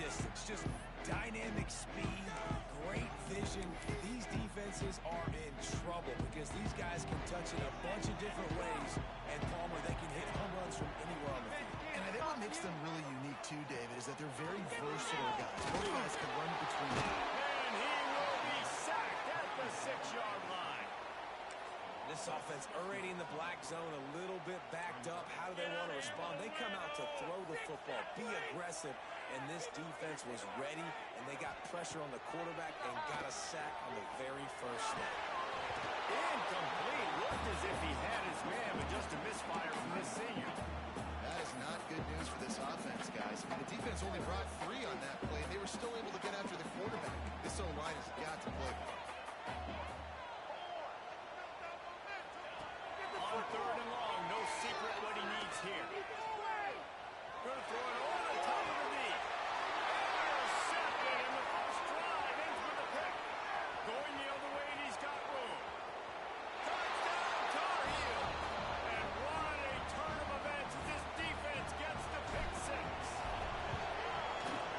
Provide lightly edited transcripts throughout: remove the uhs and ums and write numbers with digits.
distance. Just dynamic speed, great vision. These defenses are in trouble because these guys can touch it a bunch of different ways. And Palmer, they can hit home runs from anywhere on the field. And I think what makes them really unique too, David, is that they're very versatile guys. Both guys can run between them. And he will be sacked at the 6-yard line. This offense already in the black zone, a little bit backed up. How do they want to respond? They come out to throw the football, be aggressive, and this defense was ready, and they got pressure on the quarterback and got a sack on the very first snap. Incomplete. Looked as if he had his man, but just a misfire from this senior. That is not good news for this offense, guys. I mean, the defense only brought 3 on that play, and they were still able to get after the quarterback. This O-line has got to play. On 3rd and long, no secret what he needs here. Going to throw it over the top of the knee. Intercepted in the first drive. Ends with a pick. Going the other way, and he's got room. Touchdown, Tar Heel. And what a turn of events as this defense gets the pick 6.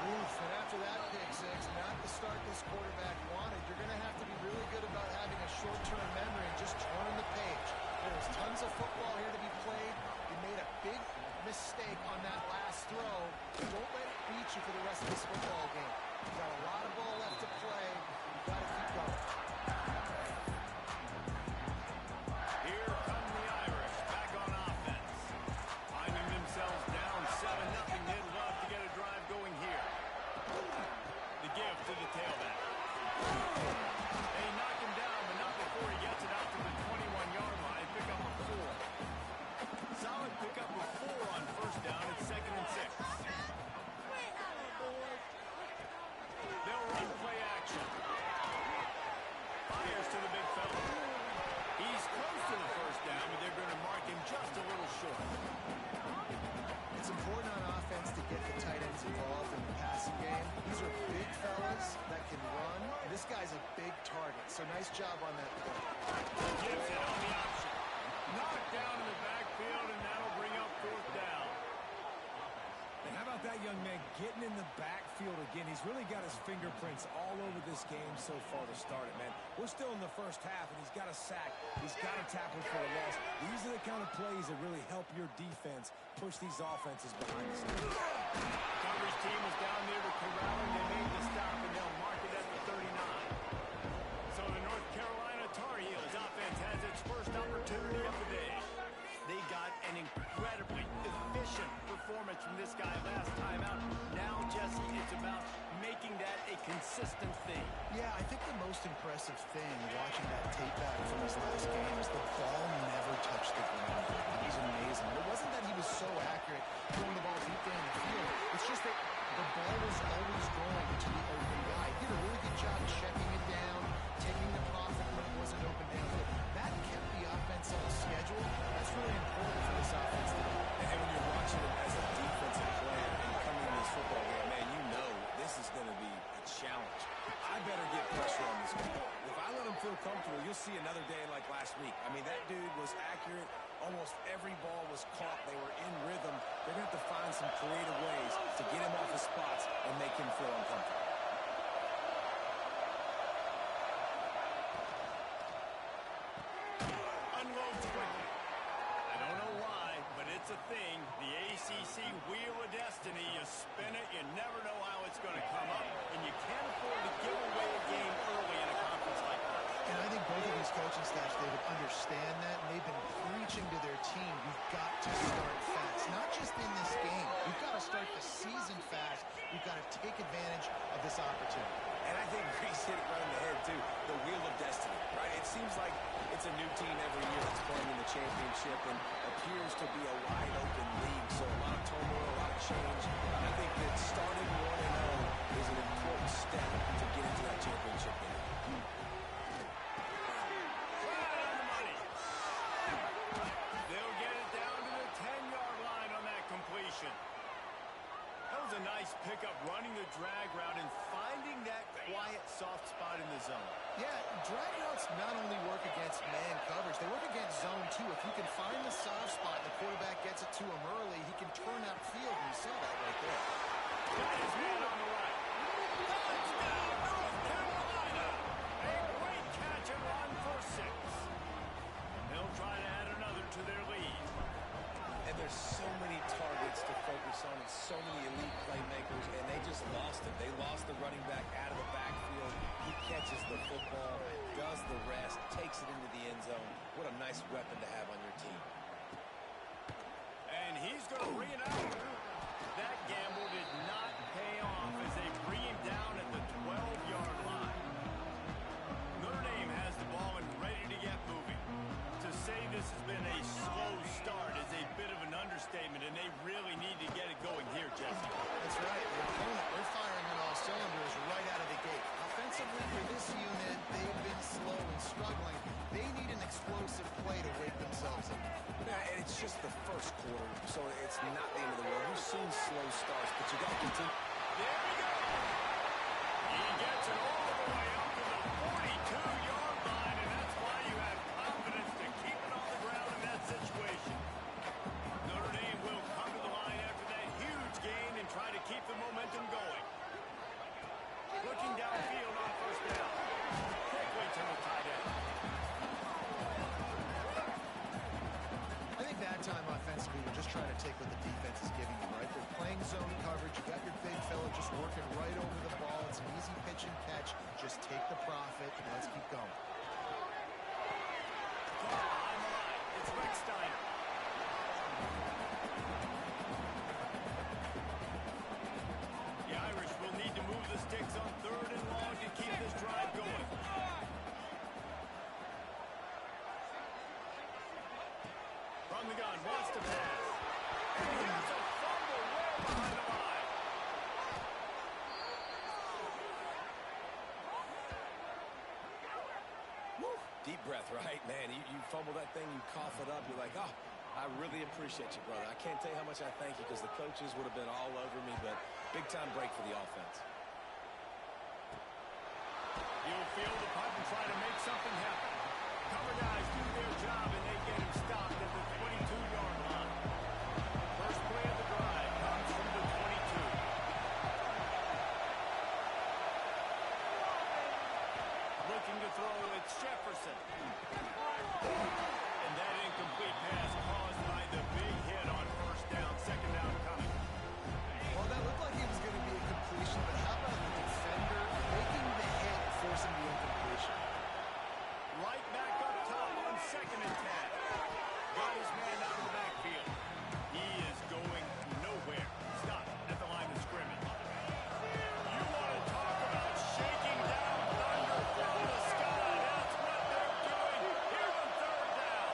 Oof, and after that pick 6, not the start this quarterback wanted. You're going to have to be really good about having a short-term memory and just turn the page. There's tons of football here to be played. You made a big mistake on that last throw. Don't let it beat you for the rest of this football game. You've got a lot of ball left to play. You've got to keep going. Here come the Irish back on offense. Finding themselves down 7-0. They'd love to get a drive going here. The give to the tailback. They knock him down, but not before he gets it out to the 21-yard line. Pick up a 4. Solid pick up a 4 on first down. It's 2nd and 6. They'll run play action. Fires to the big fella. He's close to the first down, but they're going to mark him just a little short. It's important on offense to get the tight ends involved in the passing game. These are big fellas that can run. This guy's a big target, so nice job on that play. Gives it on the option. Knocked down in the backfield, and that'll bring up 4th down. And how about that young man getting in the backfield again? He's really got his fingerprints all over this game so far to start it, man. We're still in the first half, and he's got a sack. He's got a tackle for a loss. These are the kind of plays that really help your defense push these offenses behind the scenes. Coverage team was down there to corral him. They made the stop, and they'll mark it at the 39. So the North Carolina Tar Heels offense has its first opportunity of the day. They got an incredibly efficient performance from this guy last time out. Now, Jesse, it's about making that a consistent thing. Yeah, I think the most impressive thing watching that tape back from his last game is the ball never touched the ground. It was amazing. It wasn't that he was so accurate throwing the ball deep down the field. It's just that the ball was always going to the open guy. He did a really good job checking it down, taking the profit when it wasn't open downfield. That kept the offense on schedule. That's really important for this offense today. And when you're watching him as a defensive player and coming in this football game, man, you know this is going to be a challenge. I better get pressure on this guy. If I let him feel comfortable, you'll see another day like last week. I mean, that dude was accurate. Almost every ball was caught. They were in rhythm. They're going to have to find some creative ways to get him off his spots and make him feel uncomfortable. Unloads quickly. I don't know why, but it's a thing. The ACC Wheel of Destiny. You spin it, you never know how it's going to come up, and you can't afford to give away a game early in a conference like this. And I think both of these coaching staffs, they would understand that, and they've been preaching to their team, you've got to start fast. Not just in this game. You've got to start the season fast. You've got to take advantage of this opportunity. And I think Reese hit it right in the head, too. The Wheel of Destiny, right? It seems like it's a new team every year that's playing in the championship and appears to be a wide-open league. So a lot of turmoil, a lot of change. I think that starting 1-0 is an important step to get into that championship game. Right on the money. They'll get it down to the 10-yard line on that completion. That was a nice pickup, running the drag route and finding that quiet, soft spot in the zone. Yeah, drag routes not only work against man coverage, they work against zone too. If you can find the soft spot and the quarterback gets it to him early, he can turn that field, and you saw that right there. Got his man on the right. Touchdown, North Carolina. A great catch and run for 6. They'll try to add another to their lead. And there's so many targets to focus on and so many elite playmakers, and they just lost it. They lost the running back out of the backfield. He catches the football, does the rest, takes it into the end zone. What a nice weapon to have on your team. And he's going to bring it out. That gamble did not pay off as they bring him down at the 12-yard line. Notre Dame has the ball and ready to get moving. To say this has been a slow start is a bit of an understatement, and they really need to get it going here, Jesse. That's right. The opponent, they're firing on all cylinders right out of the gate. Offensively for this unit, they've been slow and struggling. They need an explosive play to wake themselves up. Yeah, and it's just the first quarter, so it's not the end of the world. We've seen slow starts, but you got to continue. There we go. He gets it all the way up to the 42-yard line, and that's why you have confidence to keep it on the ground in that situation. Notre Dame will come to the line after that huge gain and try to keep the momentum going. Looking downfield on first down. Quickly to the tight end. I think that time offensively, you're just trying to take what the defense is giving you, right? They're playing zone coverage. You got your big fella just working right over the ball. It's an easy pitch and catch. Just take the profit and let's keep going. On the line, it's Rex Steiner. The Irish will need to move the sticks on 3rd and long to keep this drive going. From the gun, wants to pass. And here's a fumble way behind the line. Woo. Deep breath, right? Man, you fumble that thing, you cough it up, you're like, oh, I really appreciate you, brother. I can't tell you how much I thank you because the coaches would have been all over me, but big-time break for the offense. You'll feel the punt and try to make something happen. Cover guys do their job, and they get him stopped at the 22-yard line. First play of the drive comes from the 22. Looking to throw, it's Jefferson. And that incomplete pass caused by the big hit on first down, second down coming. Well, that looked like it was going to be a completion, but how about the defender making the hit, forcing the incompletion? Right back up top on 2nd and 10. Got his man out of the backfield. He is going nowhere. Stop at the line of scrimmage. You want to talk about shaking down thunder from the sky. That's what they're doing here on 3rd down.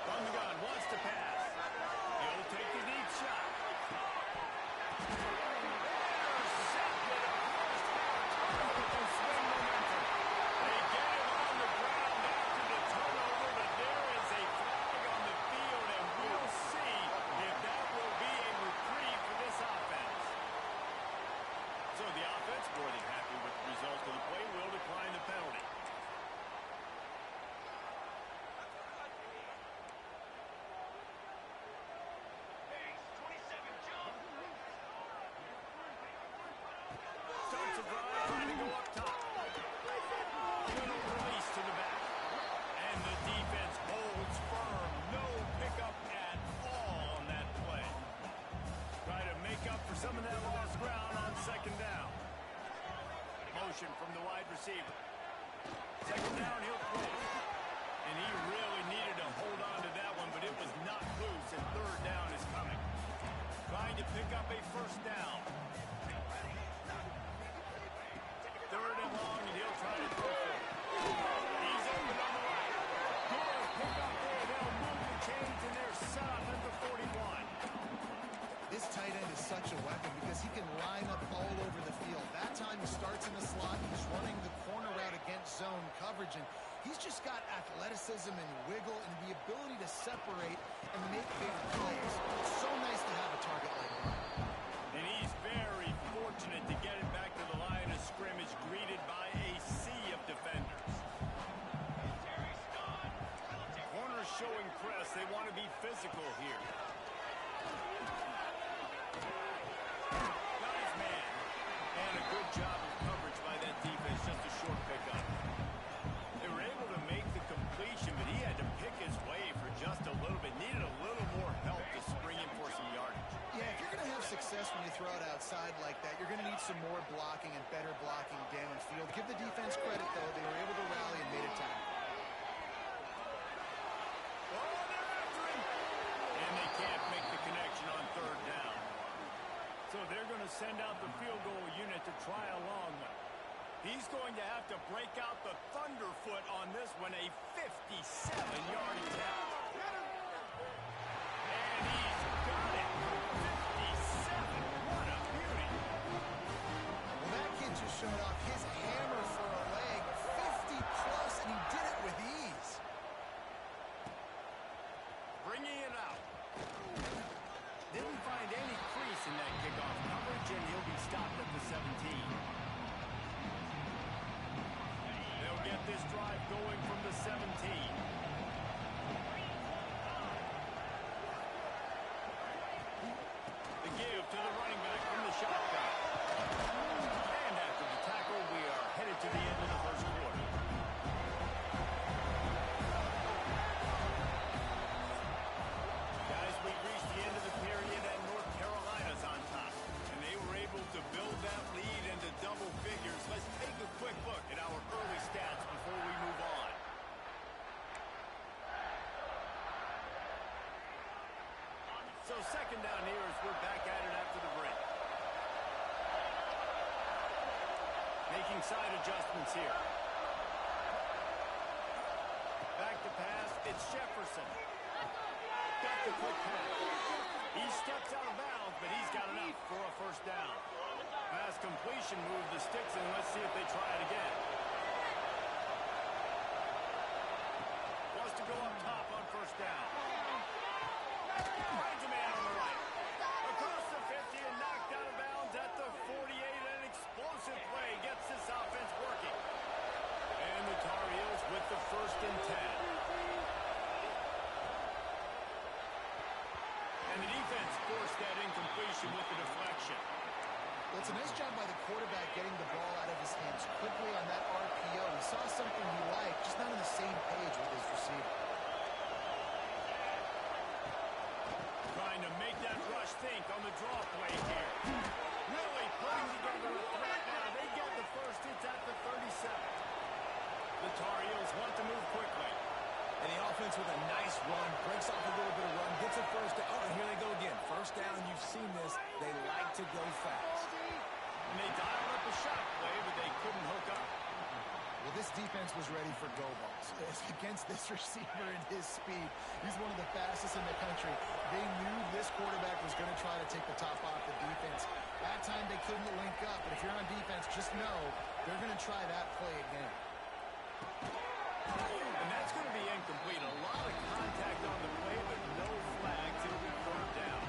From the gun, wants to pass. He'll take the deep shot. More than happy with the result of the play, will decline the penalty. Starts a drive, trying to go up top. Little release to the back. And the defense holds firm. No pickup at all on that play. Try to make up for some of that lost ground on 2nd down. Motion from the wide receiver. 2nd down, he'll throw. And he really needed to hold on to that one, but it was not loose, and 3rd down is coming. Trying to pick up a first down. 3rd and long, and he'll try to throw for it. He's open on the right. Good pick up there. They'll move the chains, and they're set up at the 41. This tight end is such a weapon because he can line up all over the field. That time he starts in the slot. He's running the corner route against zone coverage, and he's just got athleticism and wiggle and the ability to separate and make big plays. It's so nice to have a target like him. And he's very fortunate to get it back to the line of scrimmage, greeted by a sea of defenders. Corners showing press. They want to be physical here. good job of coverage by that defense, just a short pickup. They were able to make the completion, but he had to pick his way for just a little bit. Needed a little more help to spring him for some yardage. Yeah, if you're going to have success when you throw it outside like that, you're going to need some more blocking and better blocking downfield. Give the defense credit, though. They were able to rally and made a tackle. Oh, they're after him! And they can't make the connection on third down. So they're going to send out the field goal unit to try a long one. He's going to have to break out the thunderfoot on this one, a 57-yard attempt. And he's got it. 57. What a beauty. Well, that kid just showed off his hammer for a leg. 50-plus, and he did it with ease. Bringing it out. Didn't find any crease in that kickoff coverage, and he'll be stopped at the 17. They'll get this drive going from the 17. The give to the running back from the shotgun. And after the tackle, we are headed to the end of the first quarter. Guys, we've reached the end of the period, and North Carolina's on top. And they were able to build that lead into double figures. Let's take a quick look at our early stats before we move on. So second down here as we're back at it after the break. Making side adjustments here. Back to pass, it's Jefferson. Got the quick pass. He steps out of bounds, but he's got enough for a first down. Pass completion, move the sticks, and let's see if they try it again. Wants to go up top on first down. Finds a man on the right. Across the 50 and knocked out of bounds at the 48. An explosive play gets this offense working. And the Tar Heels with the first and 10. And the defense forced that incompletion with the deflection. Well, it's a nice job by the quarterback getting the ball out of his hands quickly on that RPO. He saw something he liked, just not on the same page with his receiver. Trying to make that rush think on the draw play here. Really putting together a threat now. They get the first. It's at the 37. The Tar Heels want to move quickly. And the offense with a nice run, breaks off a little bit of run, gets a first down. Oh, and here they go again. First down, you've seen this. They like to go fast. And they dialed up a shot play, but they couldn't hook up. Well, this defense was ready for go balls. Against this receiver and his speed, he's one of the fastest in the country. They knew this quarterback was going to try to take the top off the defense. That time they couldn't link up, but if you're on defense, just know they're going to try that play again. And that's going to be incomplete. A lot of contact on the play, but no flags. It'll be third down.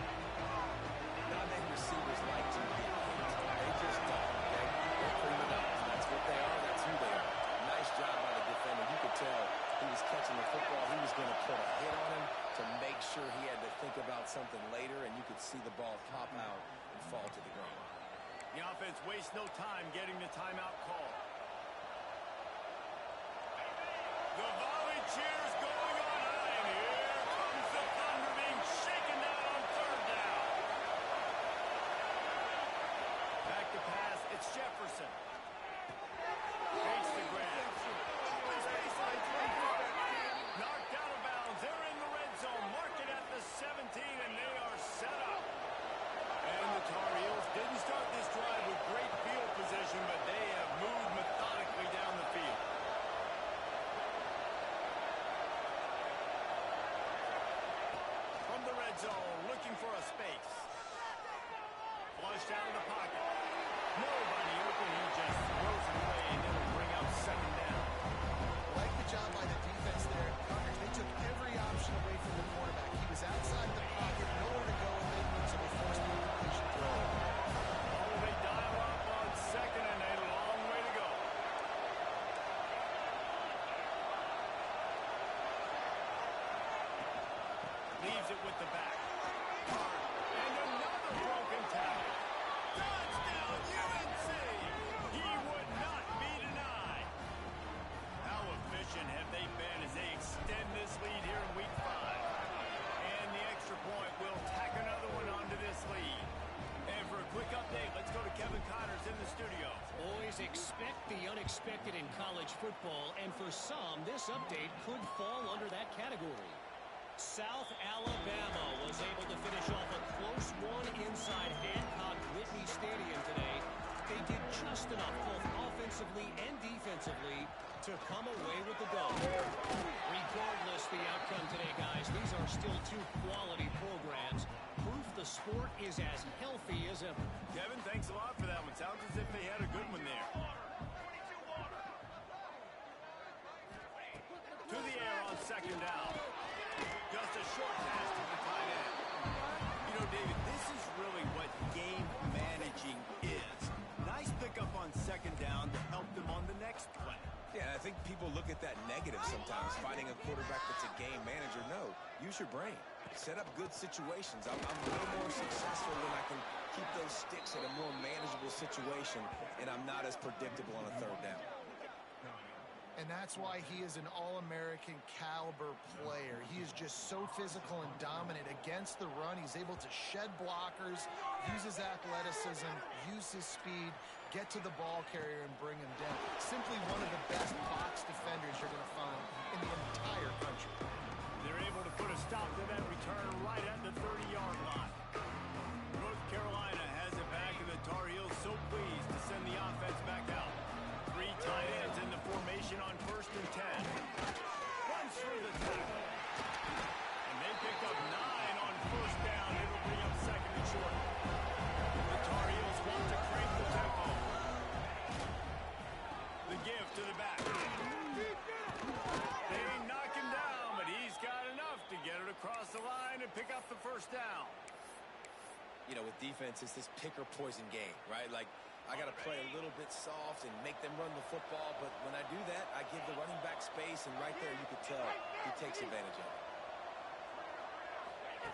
Not many receivers like to get hit. They just don't. They're cleaning up. That's what they are. That's who they are. Nice job by the defender. You could tell he was catching the football. He was going to put a hit on him to make sure he had to think about something later, and you could see the ball pop out and fall to the ground. The offense wastes no time getting the timeout call. The volley cheers going on high, and here comes the Thunder being shaken down on third down. Back to pass, it's Jefferson. Fakes the grab. Opens baseline 24. Knocked out of bounds. They're in the red zone. Mark it at the 17, and they are set up. And the Tar Heels didn't start this drive with great field position, but they have moved methodically down the field. From the red zone, looking for a space. Flushed out of the pocket. Nobody open. He just throws it away, and it'll bring up second down. Like the job by the defense there. Coverage, they took every option away from the quarterback. He was outside the pocket, nowhere to go with it, so they forced the incompletion throw. Oh, they dial up on second, and a long way to go. Leaves it with the back. And another broken tackle. Touchdown, UNC! He would not be denied. How efficient have they been as they extend this lead here in Week 5? And the extra point will tack another one onto this lead. And for a quick update, let's go to Kevin Connors in the studio. Boys, expect the unexpected in college football, and for some, this update could fall under that category. South Alabama was able to finish off a close one inside Hancock-Whitney Stadium today. They did just enough both offensively and defensively to come away with the dub. Regardless the outcome today, guys, these are still two quality programs. Proof the sport is as healthy as ever. Kevin, thanks a lot for that one. Sounds as if they had a good one there. To the air on second down. Just a short pass to the tight end. You know, David, this is really what game managing is. Nice pickup on second down to help them on the next play. Yeah, I think people look at that negative sometimes, finding a quarterback that's a game manager. No, use your brain. Set up good situations. I'm way more successful when I can keep those sticks in a more manageable situation, and I'm not as predictable on a third down. And that's why he is an All-American caliber player. He is just so physical and dominant against the run. He's able to shed blockers, use his athleticism, use his speed, get to the ball carrier and bring him down. Simply one of the best box defenders you're going to find in the entire country. They're able to put a stop to that return right at the 30-yard line. North Carolina has it back, and the Tar Heels so pleased to send the offense back out. 3 tight ends in the formation on 1st and 10. Runs through the tackle. And they pick up 9 on 1st down. It'll bring up 2nd and short. The Tar Heels want to crank the tempo. The give to the back. They knock him down, but he's got enough to get it across the line and pick up the 1st down. You know, with defense, it's this pick or poison game, right? Like, I got to play a little bit soft and make them run the football, but when I do that, I give the running back space, and right there you could tell he takes advantage of it.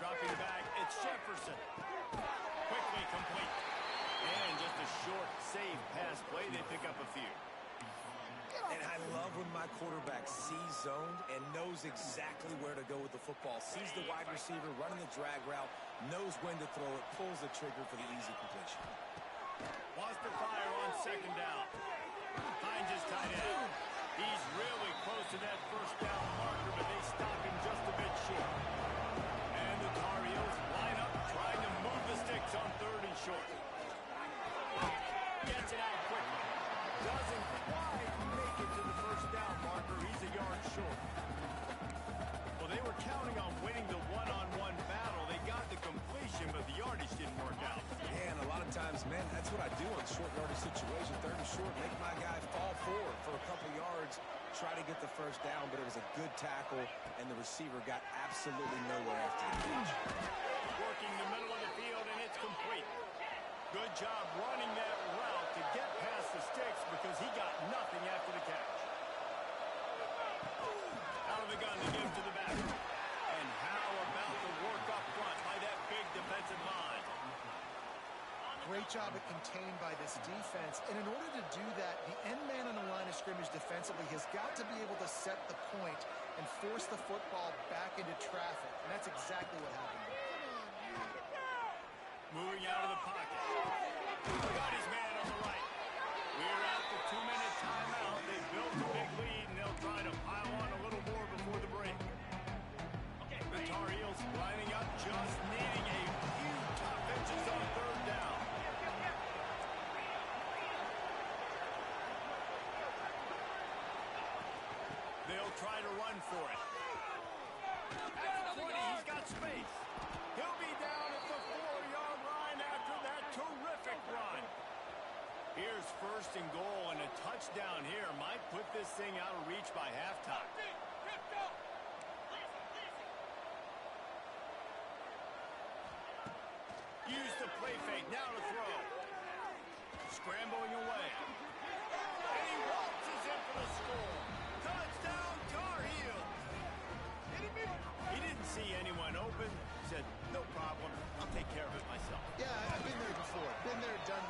Dropping back, it's Jefferson. Quickly complete. And just a short, safe pass play. They pick up a few. And I love when my quarterback sees zoned and knows exactly where to go with the football. Sees the wide receiver running the drag route, knows when to throw it, pulls the trigger for the easy completion. Wants to fire on 2nd down. Hines is tight end. He's really close to that 1st down marker, but they stop him just a bit short. And the Tar Heels line up, trying to move the sticks on 3rd and short. Gets it out quickly. Doesn't quite make it to the 1st down marker. He's a yard short. Well, they were counting on winning the one-on-one battle. They got the completion, but the yardage didn't work out. Yeah, and a lot of times, man, that's what I do on short yardage situation. 3rd and short, make my guy fall forward for a couple yards, try to get the 1st down, but it was a good tackle, and the receiver got absolutely nowhere after the catch. Working the middle of the field, and it's complete. Good job running that route to get past the sticks because he got nothing after the catch. Out of the gun to give to the back. And how about the work up front by that big defensive line? Great job at contained by this defense. And in order to do that, the end man on the line of scrimmage defensively has got to be able to set the point and force the football back into traffic. And that's exactly what happened. Moving out of the pocket. Got his man on the right. We're at the 2-minute timeout. They built a big lead, and they'll try to pile on a little more before the break. The Tar Heels lining up, just needing a few tough inches on 3rd down. They'll try to run for it. At the 20, he's got space. He'll be down at the 4-yard line after that terrific run. Here's 1st and goal, and a touchdown here might put this thing out of reach by halftime. Use the play fake, now to throw. Scrambling away. And he waltzes in for the score. Touchdown, Tar Heels. He didn't see anyone open. Said, no problem, I'll take care of it myself. Yeah, I've been there before. Been there, done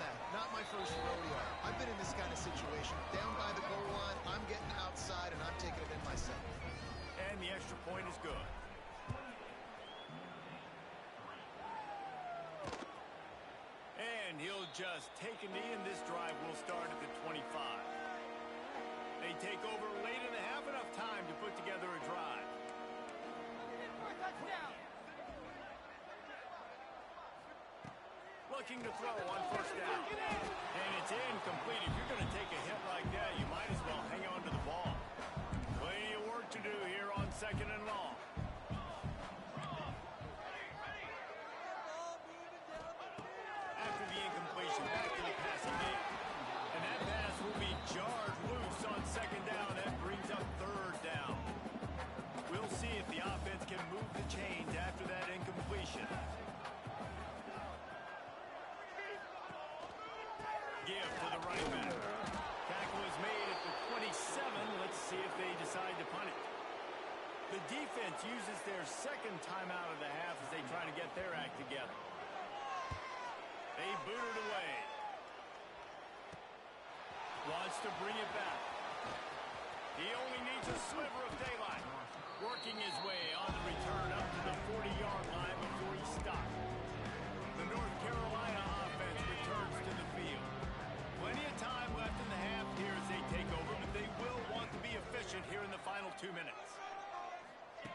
just take a knee, and this drive will start at the 25. They take over late in the half, enough time to put together a drive. Looking to throw on first down. And it's incomplete. If you're going to take a hit like that, you might as well hang on to the ball. Plenty of work to do here on second and long. After the incompletion, back to the passing game. And that pass will be jarred loose on second down. That brings up third down. We'll see if the offense can move the chains after that incompletion. Give to the running back. Tackle is made at the 27. Let's see if they decide to punt it. The defense uses their second timeout of the half as they try to get their act together. They boot it away. Wants to bring it back. He only needs a sliver of daylight. Working his way on the return up to the 40-yard line before he stopped. The North Carolina offense returns to the field. Plenty of time left in the half here as they take over, but they will want to be efficient here in the final 2 minutes.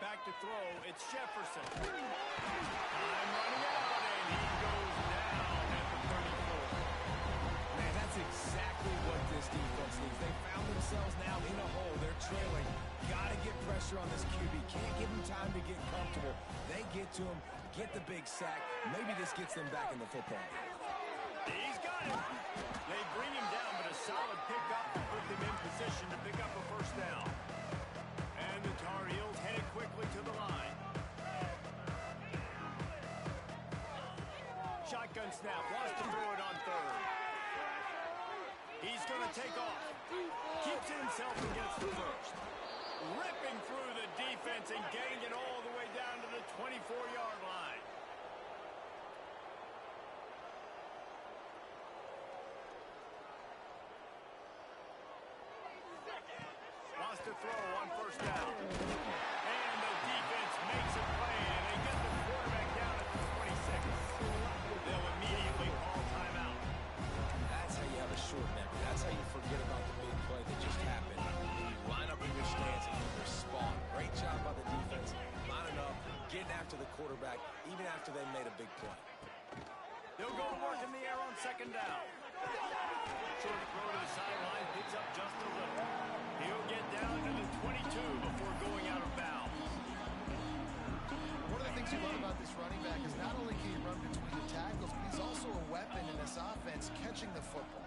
Back to throw, it's Jefferson. Time running out, and he goes down at the 34. Man, that's exactly what this defense needs. They found themselves now in a hole. They're trailing. Got to get pressure on this QB. Can't give him time to get comfortable. They get to him, get the big sack. Maybe this gets them back in the football game. He's got it. They bring him down, but a solid pickup to put them in position to pick up a first down. And the Tar Heels headed quickly to the line. Shotgun snap, wants to throw it on third. He's going to take off. Keeps it himself and gets the first. Ripping through the defense and getting it all the way down to the 24-yard line. Wants to throw on first down. And the defense makes a play, and they get the quarterback down at the 26. They'll immediately call timeout. That's how you have a short memory. That's how you forget about the big play that just happened. When you line up in your stance and you respond. Great job by the defense, lining up, getting after the quarterback, even after they made a big play. They'll go to work in the air on second down. Short throw to the sideline, picks up just a little. He'll get down to the 22 before going out of bounds. One of the things you love about this running back is not only can he run between the tackles, but he's also a weapon in this offense catching the football.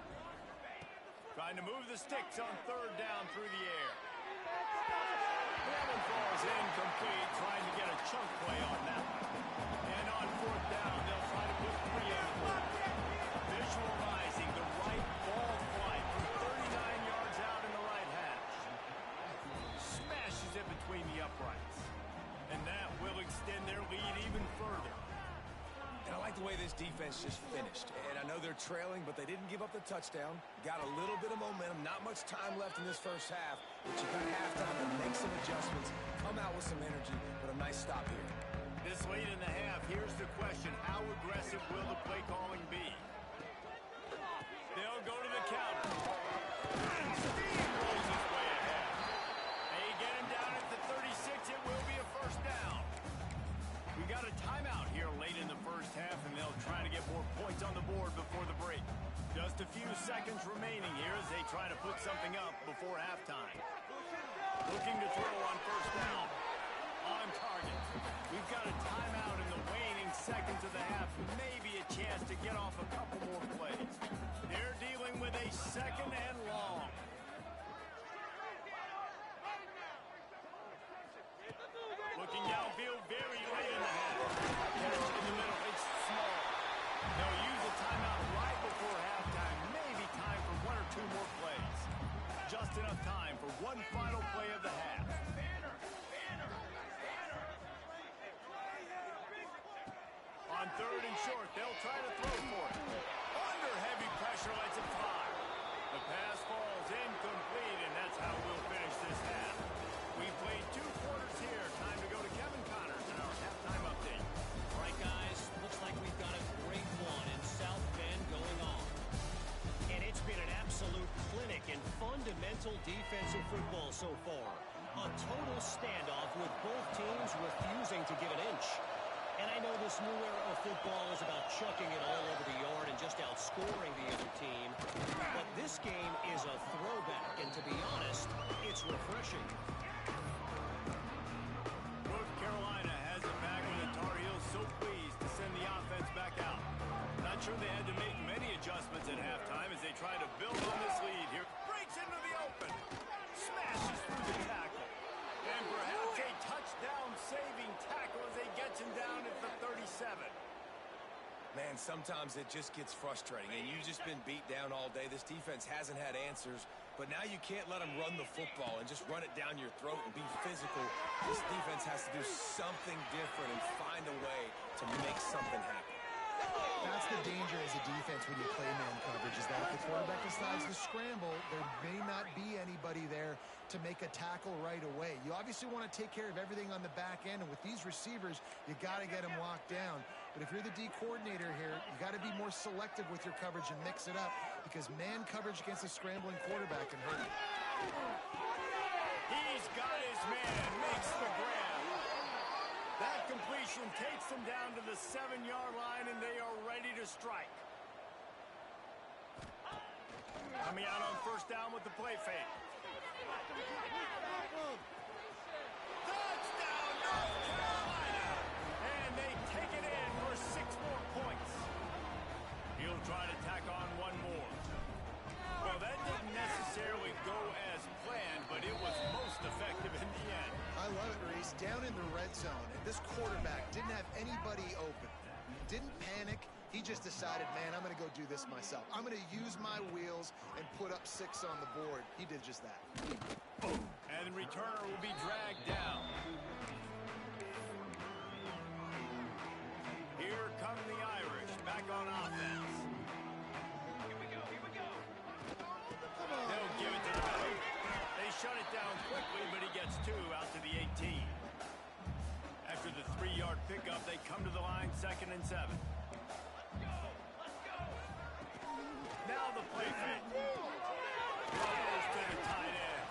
Trying to move the sticks on third down through the air. That one falls incomplete, trying to get a chunk play on that one. And on fourth down, they'll try to put 3 on the board. Visualizing the right ball flight from 39 yards out in the right hash. Smashes it between the uprights. And that will extend their lead even further. And I like the way this defense just finished. And I know they're trailing, but they didn't give up the touchdown. Got a little bit of momentum. Not much time left in this first half. But you got halftime to make some adjustments, come out with some energy, but a nice stop here. This late in the half, here's the question. How aggressive will the play calling be? They'll go to the counter. And steamrolls his way ahead. They get him down at the 36. It will be a first down. We got a timeout here late in the first half, and they'll try to get more points on the board before the break. Just a few seconds remaining here as they try to put something up before halftime. Looking to throw on first down. On target. We've got a timeout in the waning seconds of the half. Maybe a chance to get off a couple more plays. They're dealing with a second and long. Looking downfield very late in the half. Catch in the middle. It's small. They'll use a timeout right before halftime. Maybe time for 1 or 2 more plays. Just enough time for one final play of the half. On third and short, they'll try to throw for it. Under heavy pressure, lets it fly. The pass falls incomplete, and that's how we'll finish this half. We played 2 quarters here. Time to go to Kevin Connors in our halftime update. All right, guys, looks like we've got a great one in South Bend going on. minutes of football so far. A total standoff with both teams refusing to give an inch. And I know this new era of football is about chucking it all over the yard and just outscoring the other team. But this game is a throwback, and to be honest, it's refreshing. North Carolina has it back with the Tar Heels so pleased to send the offense back out. Not sure they had to make many adjustments at halftime as they try to build on this lead here. Breaks into the open. Smashes through the tackle. And perhaps a touchdown-saving tackle as they get him down at the 37. Man, sometimes it just gets frustrating, and you've just been beat down all day. This defense hasn't had answers, but now you can't let them run the football and just run it down your throat and be physical. This defense has to do something different and find a way to make something happen. That's the danger as a defense when you play man coverage, is that if the quarterback decides to scramble, there may not be anybody there to make a tackle right away. You obviously want to take care of everything on the back end, and with these receivers, you got to get them locked down. But if you're the D coordinator here, you got to be more selective with your coverage and mix it up, because man coverage against a scrambling quarterback can hurt you. He's got his man, makes the grab. That completion takes them down to the 7-yard line, and they are ready to strike. Coming out on first down with the play fake. Touchdown, North Carolina! And they take it in for 6 more points. He'll try to tack on one more. Well, that didn't necessarily go as planned, but it was most effective in the end. I love it, Reese. Down in the red zone, and this quarterback didn't have anybody open. He didn't panic. He just decided, man, I'm going to go do this myself. I'm going to use my wheels and put up 6 on the board. He did just that. And the returner will be dragged down. Here come the Irish back on offense. They'll give it to the middle. They shut it down quickly, but he gets 2 out to the 18. After the 3-yard pickup, they come to the line 2nd and 7. Now the play fake. Goes to the tight end.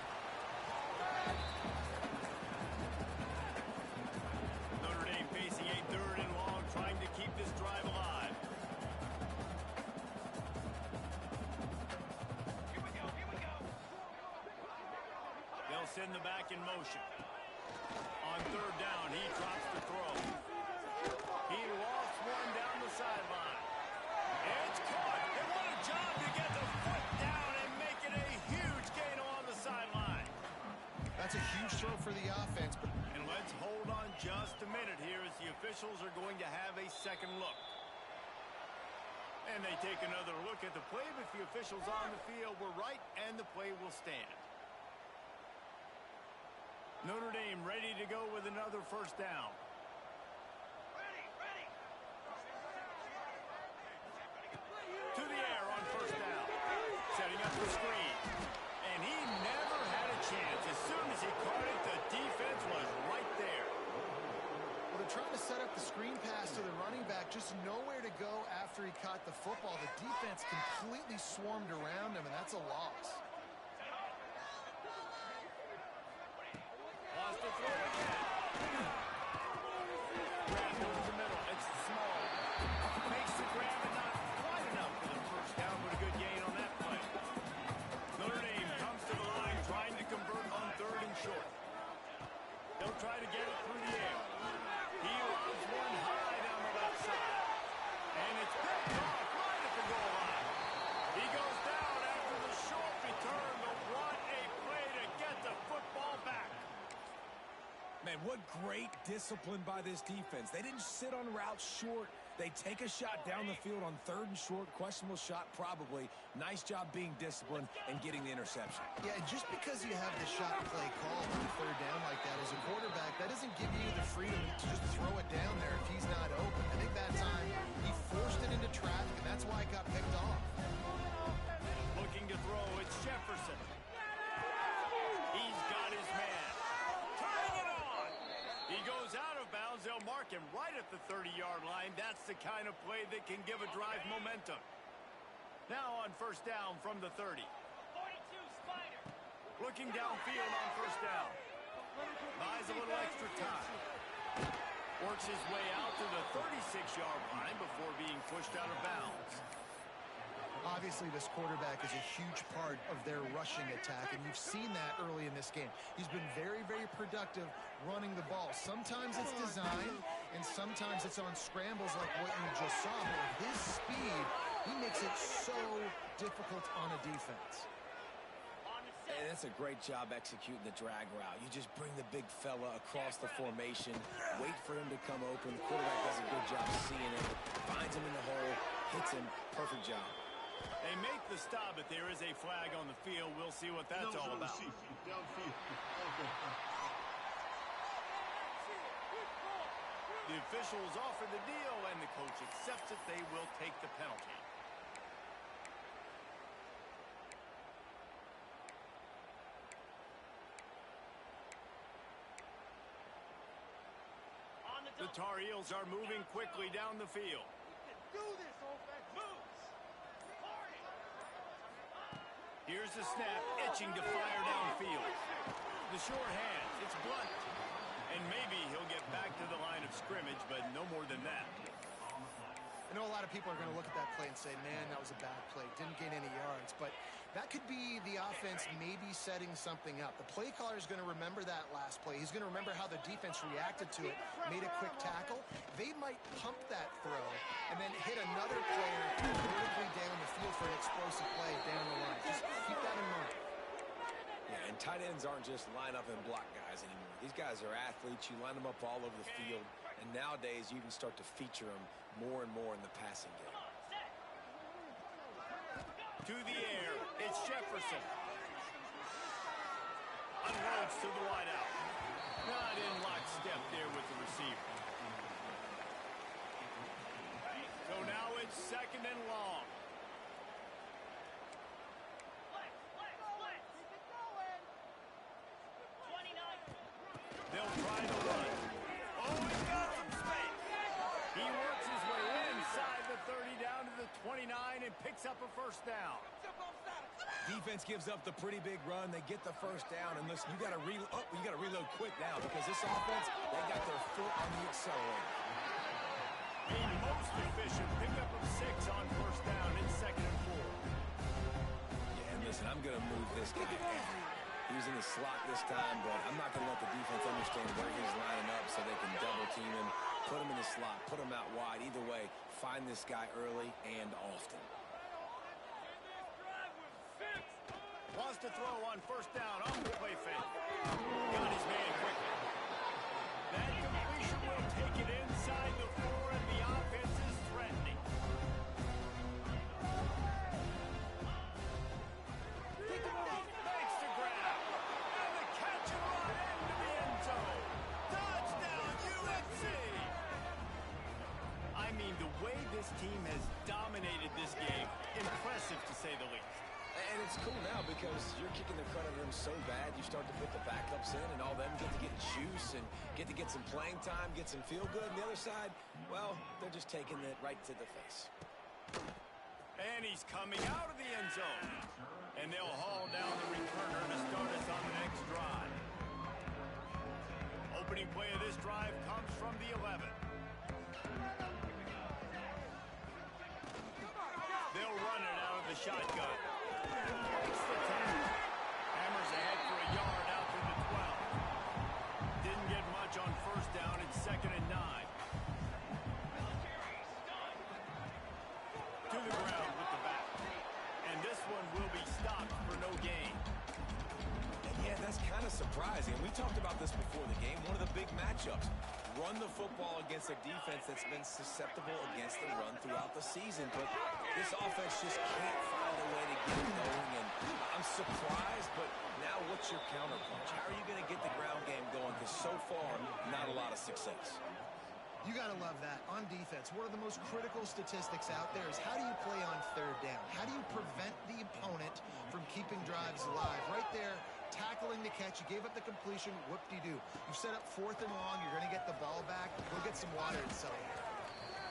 Notre Dame facing a 3rd and long, trying to keep this drive alive. They'll send the back in motion. On 3rd down, he drops the throw. He lost one down the sideline. It's caught. And what a job to get the foot down and make it a huge gain along the sideline. That's a huge throw for the offense. And let's hold on just a minute here as the officials are going to have a second look. And they take another look at the play, but the officials on the field were right, and the play will stand. Notre Dame ready to go with another first down. Ready. To the air on first down. Setting up the screen. And he never had a chance. As soon as he caught it, the defense was right there. Well, they're trying to set up the screen pass to the running back, just nowhere to go after he caught the football. The defense completely swarmed around him, and that's a loss. Wants to throw again. Grab over the middle. It's small. Makes the grab and not quite enough for the first down, but a good gain on that play. Notre Dame comes to the line trying to convert on 3rd and short. They'll try to get it through the air. He lobs one high down the left side. And it's picked off right at the goal line. He goes down after the short return, but what a play to get the football back. Man, what great discipline by this defense. They didn't sit on routes short. They take a shot down the field on 3rd and short. Questionable shot, probably. Nice job being disciplined and getting the interception. Yeah, and just because you have the shot play called on 3rd down like that as a quarterback, that doesn't give you the freedom to just throw it down there if he's not open. I think that time he forced it into traffic, and that's why it got picked off. Looking to throw, it's Jefferson. He's got his man. Turning it on. He goes out of bounds. They'll mark him right at the 30-yard line. That's the kind of play that can give a drive momentum. Now on first down from the 30. Looking downfield on first down. Buys a little extra time. Works his way out to the 36-yard line before being pushed out of bounds. Obviously, this quarterback is a huge part of their rushing attack, and you've seen that early in this game. He's been very, very productive running the ball. Sometimes it's design, and sometimes it's on scrambles like what you just saw. But with his speed, he makes it so difficult on a defense. And that's a great job executing the drag route. You just bring the big fella across the formation, wait for him to come open. The quarterback does a good job seeing him, finds him in the hole, hits him. Perfect job. They make the stop, but there is a flag on the field. We'll see what that's all about. The officials offer the deal, and the coach accepts it. They will take the penalty. The Tar Heels are moving quickly down the field. Do this, offense. Moves. Here's the snap, itching to fire downfield. The short hands, it's blunt. And maybe he'll get back to the line of scrimmage, but no more than that. I know a lot of people are going to look at that play and say, man, that was a bad play. Didn't gain any yards. But that could be the offense maybe setting something up. The play caller is going to remember that last play. He's going to remember how the defense reacted to it, made a quick tackle. They might pump that throw and then hit another player vertically down the field for an explosive play down the line. Just keep that in mind. Yeah, and tight ends aren't just line up and block guys anymore. These guys are athletes. You line them up all over the field. And nowadays, you can start to feature them more and more in the passing game. To the air, it's Jefferson. Unloads to the wideout. Not in lockstep there with the receiver. So now it's second and long. They'll try to run. Oh, he's got some space. He works his way inside the 30 down to the 29 and picks up a first down. Defense gives up the pretty big run. They get the first down, and listen, you got to reload quick now because this offense, they got their foot on the accelerator. A most efficient pickup of 6 on first down in second and 4. Yeah, and listen, I'm going to move this guy down. He was in the slot this time, but I'm not going to let the defense understand where he's lining up so they can double team him, put him in the slot, put him out wide. Either way, find this guy early and often. Wants to throw on first down on the play fake. Got his man quickly. That completion will take it inside the 4, and the offense is threatening. Makes the grab. And the catch and run into the end zone. Touchdown, USC! I mean, the way this team has dominated this game, impressive to say the least. And it's cool now because you're kicking the crud out of them so bad, you start to put the backups in, and all them get to get juice and get to get some playing time, get some feel good. And the other side, well, they're just taking it right to the face. And he's coming out of the end zone. And they'll haul down the returner to start us on the next drive. Opening play of this drive comes from the 11. They'll run it out of the shotgun. Makes the 10. Hammers ahead for a yard out to the 12. Didn't get much on first down. It's second and 9. To the ground with the back. And this one will be stopped for no gain. And yeah, that's kind of surprising. We talked about this before the game. One of the big matchups. Run the football against a defense that's been susceptible against the run throughout the season. But this offense just can't find a way to get it going. And I'm surprised, but now what's your counterpunch? How are you going to get the ground game going? Because so far, not a lot of success. You got to love that. On defense, one of the most critical statistics out there is how do you play on third down? How do you prevent the opponent from keeping drives alive? Right there, tackling the catch. You gave up the completion. Whoop-de-doo. You've set up 4th and long. You're going to get the ball back. Go get some water and settle.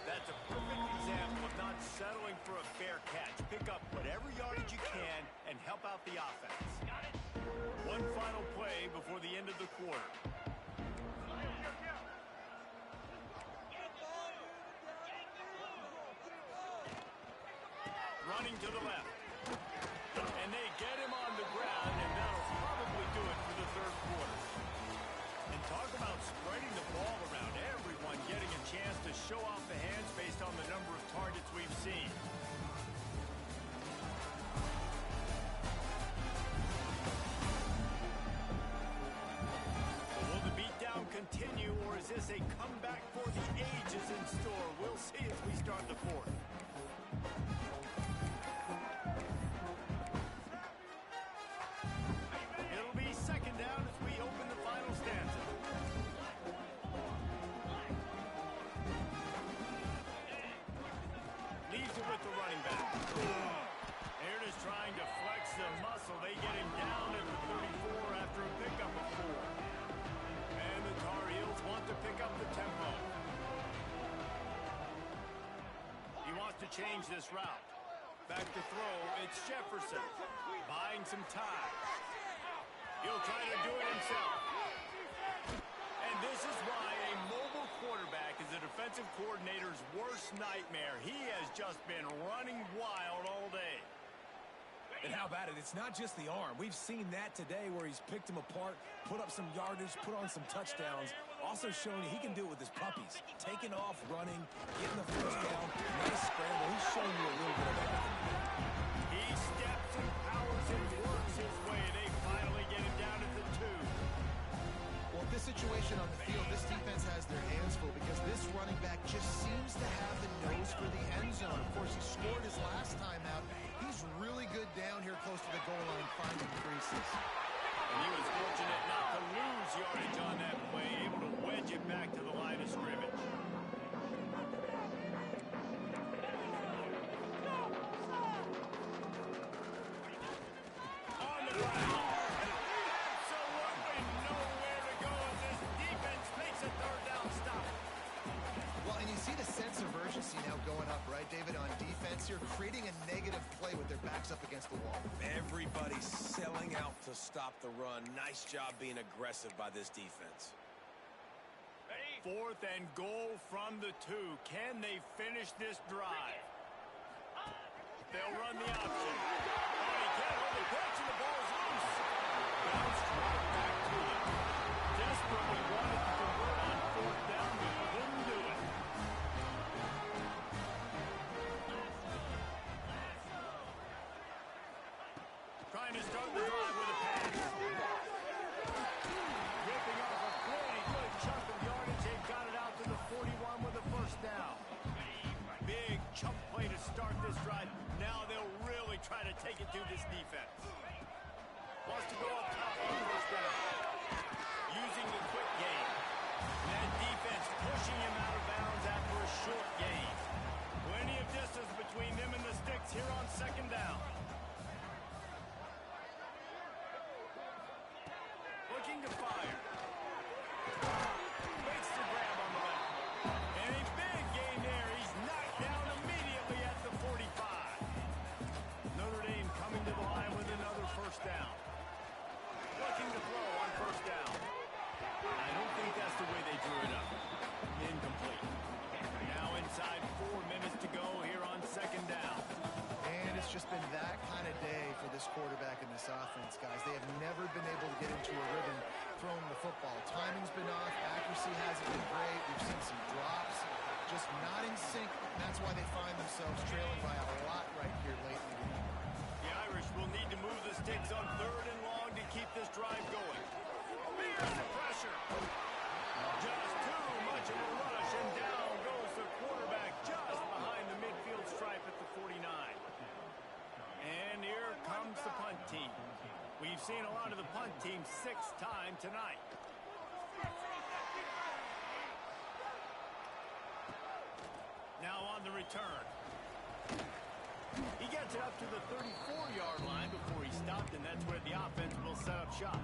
That's a perfect example of not settling for a fair catch. Pick up whatever yardage you can and help out the offense. Got it. One final play before the end of the quarter. Running to the left. And they get him on the ground, and that'll probably do it for the third quarter. And talk about spreading the ball around, everyone getting a chance to show off the hands based on the number of targets we've seen. So will the beatdown continue, or is this a comeback for the ages in store? We'll see as we start the fourth. It'll be second down as we open the final stanza. Leaves it with the running back. Aaron is trying to flex the muscle. They get him down at the 34 after a pickup of 4. And the Tar Heels want to pick up the tempo. He wants to change this route. Back to throw, it's Jefferson. Buying some time. He'll try to do it himself. And this is why a mobile quarterback is the defensive coordinator's worst nightmare. He has just been running wild all day. And how about it? It's not just the arm. We've seen that today where he's picked them apart, put up some yardage, put on some touchdowns. Also showing he can do it with his puppies. Taking off, running, getting the first down. Nice scramble. He's showing you a little bit of everything. He steps and powers and works his way. They finally get him down at the 2. Well, this situation on the field, this defense has their hands full because this running back just seems to have the nose for the end zone. Of course, he scored his last time out. He's really good down here close to the goal line, finding creases. And he was fortunate not to lose yardage on that play, able to wedge it back to the line of scrimmage. On the ground. Absolutely nowhere to go as this defense makes a third down stop. Well, and you see the sense of urgency now going up, right, David, on defense here, creating a negative play with their backs up against the wall. Everybody's selling out to stop the run. Nice job being aggressive by this defense. Fourth and goal from the 2. Can they finish this drive? They'll run the option. Oh, he can't hold the pitch, and the ball's loose. Bounced right back to him. Desperately wanted to convert on fourth down, but couldn't do it. Trying to start the drive with a pass. Ripping off a pretty good chunk of yardage. They got it out to the 41 with a first down. Big chunk play to start this drive. Now they'll really try to take it to this defense. Wants to go up top on first down. Using the quick game. That defense pushing him out of bounds after a short gain. Plenty of distance between them and the sticks here on second down. Looking to fire. Waits to grab on the back. And a big gain there. He's knocked down immediately at the 45. Notre Dame coming to the line with another first down. Looking to throw on first down. I don't think that's the way they drew it up. Incomplete. Now inside 4 minutes to go here on second down. And it's just been that kind of day for this quarterback and this offense, guys. They have never been able to get into a rhythm throwing the football. Timing's been off. Accuracy hasn't been great. We've seen some drops. Just not in sync. And that's why they find themselves trailing by a lot right here late in the game. The Irish will need to move the sticks on third and long to keep this drive going. Here's the pressure. Just too much of a rush, and down goes the quarterback just behind the midfield stripe at the 49. And here comes the punt team. We've seen a lot of the punt team 6 times tonight. Now on the return. He gets it up to the 34-yard line before he stopped, and that's where the offense will set up shop.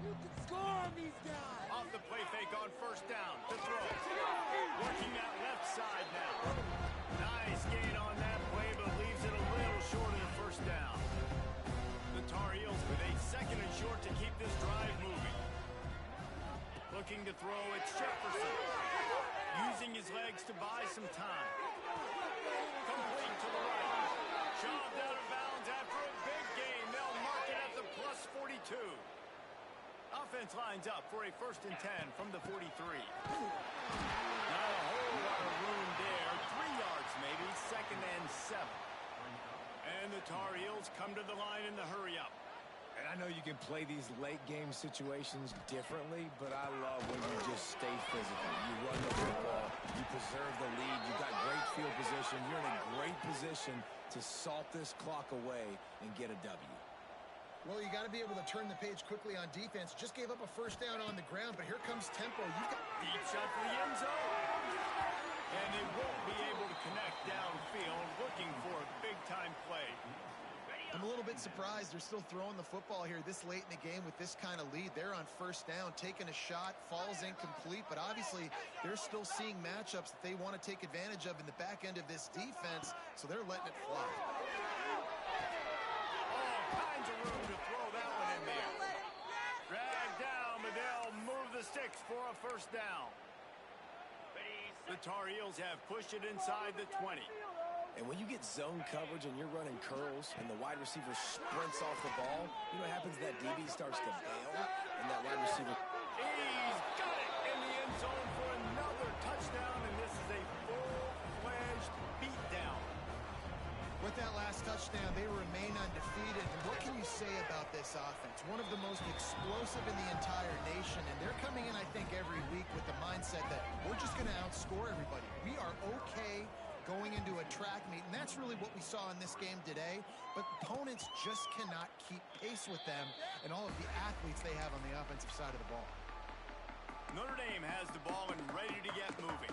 You can score on these guys. Off the play fake on first down to throw. Working that left side now. Nice gain on that play, but leaves it a little short of the first down. The Tar Heels with a 2nd and short to keep this drive moving. Looking to throw, it's Jefferson. Using his legs to buy some time. Complete to the right. Shoved out of bounds after a big gain. They'll mark it at the plus 42. Offense lines up for a 1st and 10 from the 43. Not a whole lot of room there. 3 yards maybe. 2nd and 7. And the Tar Heels come to the line in the hurry-up. And I know you can play these late-game situations differently, but I love when you just stay physical. You run the football, you preserve the lead, you got great field position, you're in a great position to salt this clock away and get a W. Well, you got to be able to turn the page quickly on defense. Just gave up a 1st down on the ground, but here comes tempo. You've got deep shot for the end zone. And they won't be able to connect downfield, looking for a big-time play. I'm a little bit surprised they're still throwing the football here this late in the game with this kind of lead. They're on 1st down, taking a shot, falls incomplete, but obviously they're still seeing matchups that they want to take advantage of in the back end of this defense, so they're letting it fly. All kinds of room to throw that one in there. Dragged down, but they'll move the sticks for a 1st down. The Tar Heels have pushed it inside the 20. And when you get zone coverage and you're running curls and the wide receiver sprints off the ball, you know what happens? That DB starts to bail, and that wide receiver... He's got it in the end zone for another touchdown, and this is a full-fledged beatdown. With that last touchdown, they remain undefeated. And what can you say about this offense? One of the most explosive in the entire nation, and they're coming in, I think, every week with the mindset that we're just going to outscore everybody. We are okay going into a track meet, and that's really what we saw in this game today. But opponents just cannot keep pace with them and all of the athletes they have on the offensive side of the ball. Notre Dame has the ball and ready to get moving.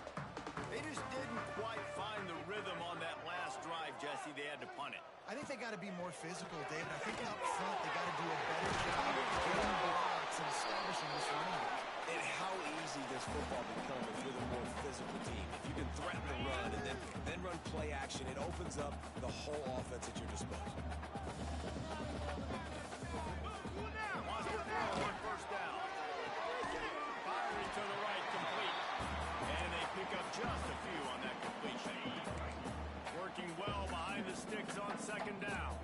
They just didn't quite find the rhythm on that last drive, Jesse. They had to punt it. I think they got to be more physical, David. I think up front they got to do a better job of getting blocks and establishing this running game. And how easy does football become if you're the more physical team? If you can threaten the run and then run play action, it opens up the whole offense at your disposal. Wants to throw on 1st down. Firing to the right, complete. And they pick up just a few on that completion. Working well behind the sticks on 2nd down.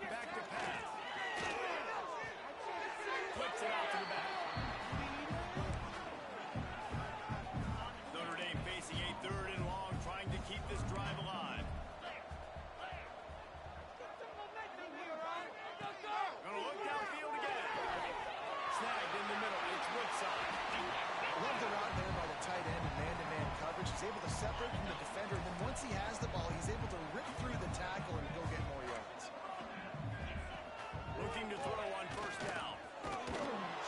Back to pass. Flips it out to the back. Notre Dame facing a 3rd and long, trying to keep this drive alive. Gonna look downfield again. Snagged in the middle. It's Woodside. Love the route there by the tight end in man-to-man coverage. He's able to separate from the defender, and then once he has the ball, he's able to rip through the tackle and go get more yards. Looking to throw on 1st down.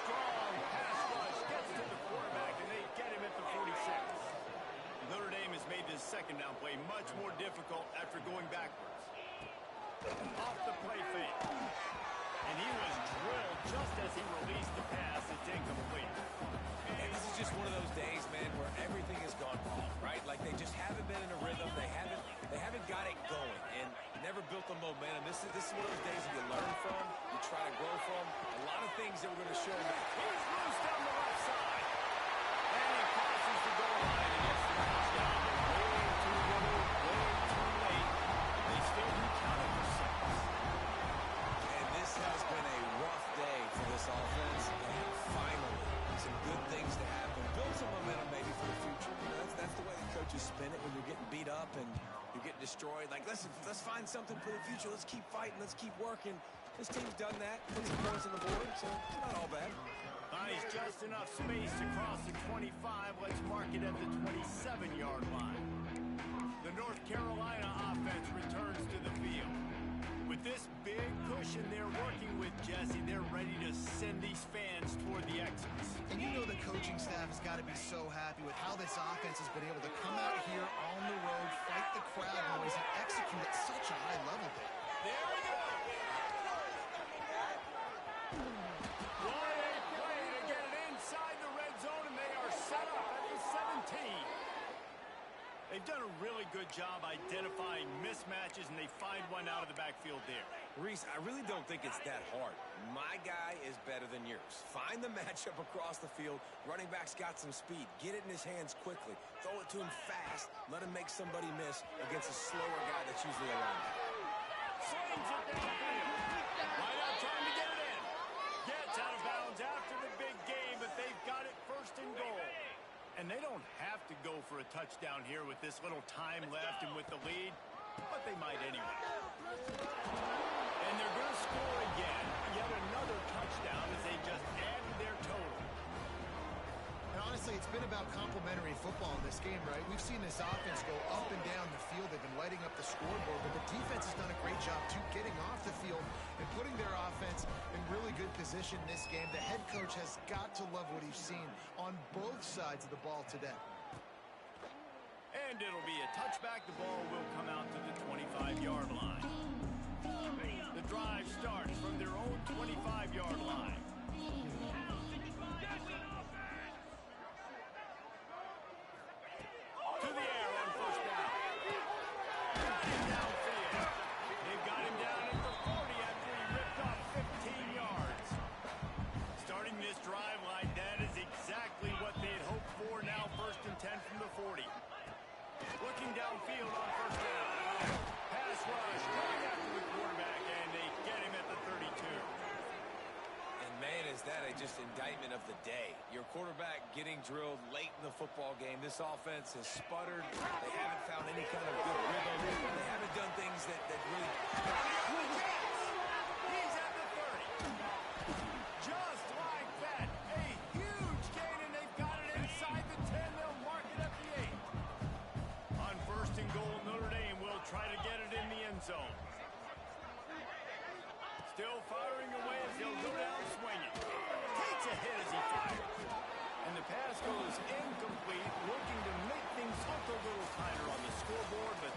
Strong pass rush. Gets to the quarterback, and they get him at the 46. Notre Dame has made this 2nd down play much more difficult after going backwards. Off the play fake. And he was drilled just as he released the pass. It's incomplete. And this is just one of those days, man, where everything has gone wrong, right? Like they just haven't been in a rhythm. They haven't got it going and never built the momentum. This is one of those days that you learn from, you try to grow from. A lot of things that we're going to show back. Here's loose down the left side. And he crosses the goal line and gets the touchdown. Way too little, way too late. They still do count it for 6. And this has been a rough day for this offense. And finally, some good things to happen. Build some momentum maybe for the future. You know, that's the way the coaches spin it when you're getting beat up and you're getting destroyed. Like, let's find something for the future. Let's keep fighting. Let's keep working. This team's done that. Put some points on the board, so it's not all bad. Nice, just enough space to cross the 25. Let's mark it at the 27-yard line. The North Carolina offense returns to the field. With this big cushion they're working with, Jesse, they're ready to send these fans toward the exits. And you know the coaching staff has got to be so happy with how this offense has been able to come out here on the road, fight the crowd noise, and execute at such a high level there. There we go. What a play to get it inside the red zone, and they are set up at the 17. good job identifying mismatches, and they find one out of the backfield there. Reese, I really don't think it's that hard. My guy is better than yours. Find the matchup across the field. Running back's got some speed. Get it in his hands quickly. Throw it to him fast. Let him make somebody miss against a slower guy that's usually a linebacker. Slings it downfield. Right out trying to get it in. Gets out of bounds after the big game, but they've got it first and goal. And they don't have to go for a touchdown here with this little time left and with the lead, but they might anyway. And they're going to score again. Yet another touchdown as they just added their total. And honestly, it's been about complementary football in this game, right? We've seen this offense go up and down the field. They've been lighting up the scoreboard, but the defense has done a great job, too, getting off the field and putting their offense in really good position in this game. The head coach has got to love what he's seen on both sides of the ball today. And it'll be a touchback. The ball will come out to the 25-yard line. The drive starts from their own 25-yard line. To the air on first down. Got him downfield. They've got him down at the 40 after he ripped off 15 yards. Starting this drive like that is exactly what they had hoped for. Now 1st and 10 from the 40. Looking downfield on first down. Pass rush right after the quarterback, and they get him at the 32. And man, is that just indictment of the day. Your quarterback getting drilled late in the football game. This offense has sputtered. They haven't found any kind of good rhythm. They haven't done things that really... He's at the 30. Just like that. A huge gain, and they've got it inside the 10. They'll mark it at the 8. On 1st and goal, Notre Dame will try to get it in the end zone. Still firing away as he'll go down swinging. Takes a hit as he fires. And the pass goes incomplete, looking to make things look a little tighter on the scoreboard, but